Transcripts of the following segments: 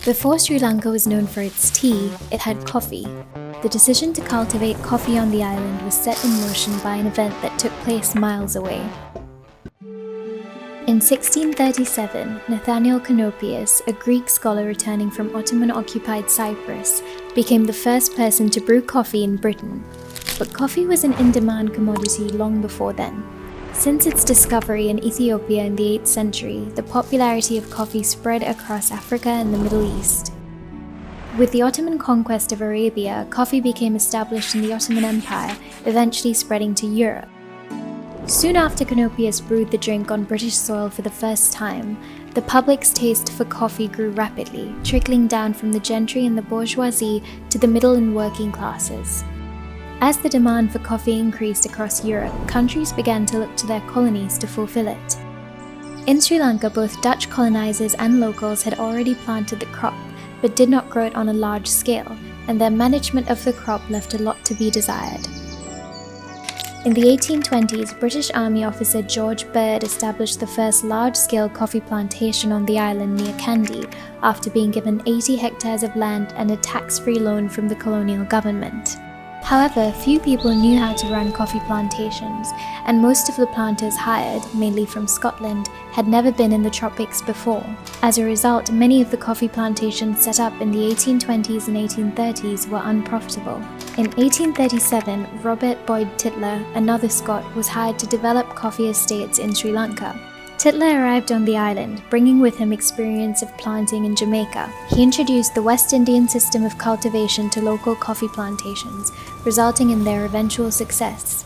Before Sri Lanka was known for its tea, it had coffee. The decision to cultivate coffee on the island was set in motion by an event that took place miles away. In 1637, Nathaniel Konopius, a Greek scholar returning from Ottoman-occupied Cyprus, became the first person to brew coffee in Britain. But coffee was an in-demand commodity long before then. Since its discovery in Ethiopia in the 8th century, the popularity of coffee spread across Africa and the Middle East. With the Ottoman conquest of Arabia, coffee became established in the Ottoman Empire, eventually spreading to Europe. Soon after Konopius brewed the drink on British soil for the first time, the public's taste for coffee grew rapidly, trickling down from the gentry and the bourgeoisie to the middle and working classes. As the demand for coffee increased across Europe, countries began to look to their colonies to fulfill it. In Sri Lanka, both Dutch colonizers and locals had already planted the crop, but did not grow it on a large scale, and their management of the crop left a lot to be desired. In the 1820s, British Army officer George Bird established the first large-scale coffee plantation on the island near Kandy, after being given 80 hectares of land and a tax-free loan from the colonial government. However, few people knew how to run coffee plantations, and most of the planters hired, mainly from Scotland, had never been in the tropics before. As a result, many of the coffee plantations set up in the 1820s and 1830s were unprofitable. In 1837, Robert Boyd Tytler, another Scot, was hired to develop coffee estates in Sri Lanka. Tytler arrived on the island, bringing with him experience of planting in Jamaica. He introduced the West Indian system of cultivation to local coffee plantations, resulting in their eventual success.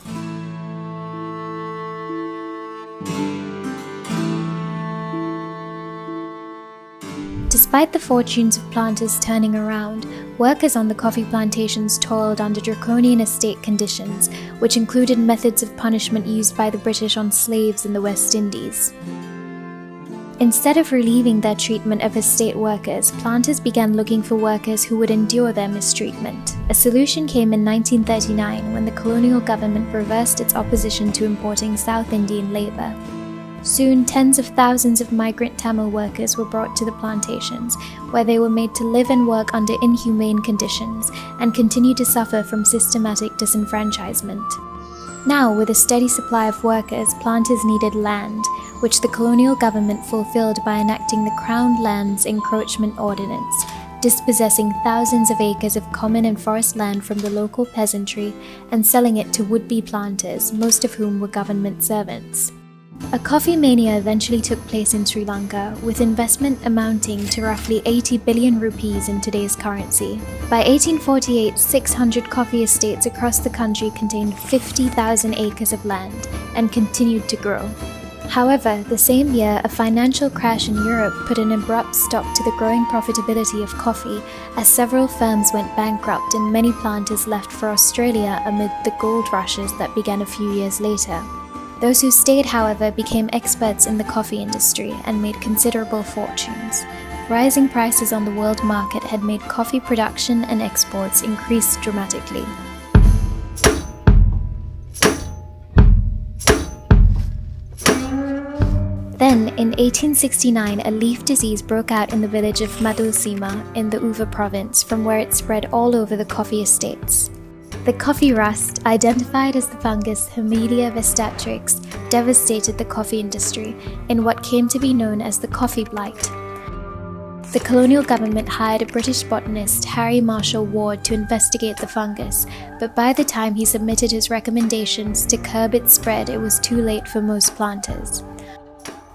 Despite the fortunes of planters turning around, workers on the coffee plantations toiled under draconian estate conditions, which included methods of punishment used by the British on slaves in the West Indies. Instead of relieving their treatment of estate workers, planters began looking for workers who would endure their mistreatment. A solution came in 1939 when the colonial government reversed its opposition to importing South Indian labor. Soon, tens of thousands of migrant Tamil workers were brought to the plantations, where they were made to live and work under inhumane conditions and continue to suffer from systematic disenfranchisement. Now, with a steady supply of workers, planters needed land, which the colonial government fulfilled by enacting the Crown Lands Encroachment Ordinance, dispossessing thousands of acres of common and forest land from the local peasantry and selling it to would-be planters, most of whom were government servants. A coffee mania eventually took place in Sri Lanka, with investment amounting to roughly 80 billion rupees in today's currency. By 1848, 600 coffee estates across the country contained 50,000 acres of land and continued to grow. However, the same year, a financial crash in Europe put an abrupt stop to the growing profitability of coffee, as several firms went bankrupt and many planters left for Australia amid the gold rushes that began a few years later. Those who stayed, however, became experts in the coffee industry and made considerable fortunes. Rising prices on the world market had made coffee production and exports increase dramatically. Then, in 1869, a leaf disease broke out in the village of Madhusima in the Uva province, from where it spread all over the coffee estates. The coffee rust, identified as the fungus Hemileia vastatrix, devastated the coffee industry in what came to be known as the coffee blight. The colonial government hired a British botanist, Harry Marshall Ward, to investigate the fungus, but by the time he submitted his recommendations to curb its spread, it was too late for most planters.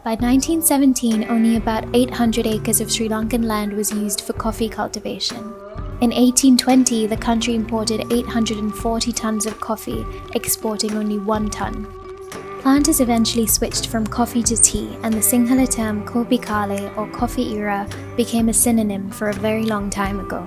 By 1917, only about 800 acres of Sri Lankan land was used for coffee cultivation. In 1820, the country imported 840 tons of coffee, exporting only 1 ton. Planters eventually switched from coffee to tea, and the Sinhala term Kopi Kale or coffee era became a synonym for a very long time ago.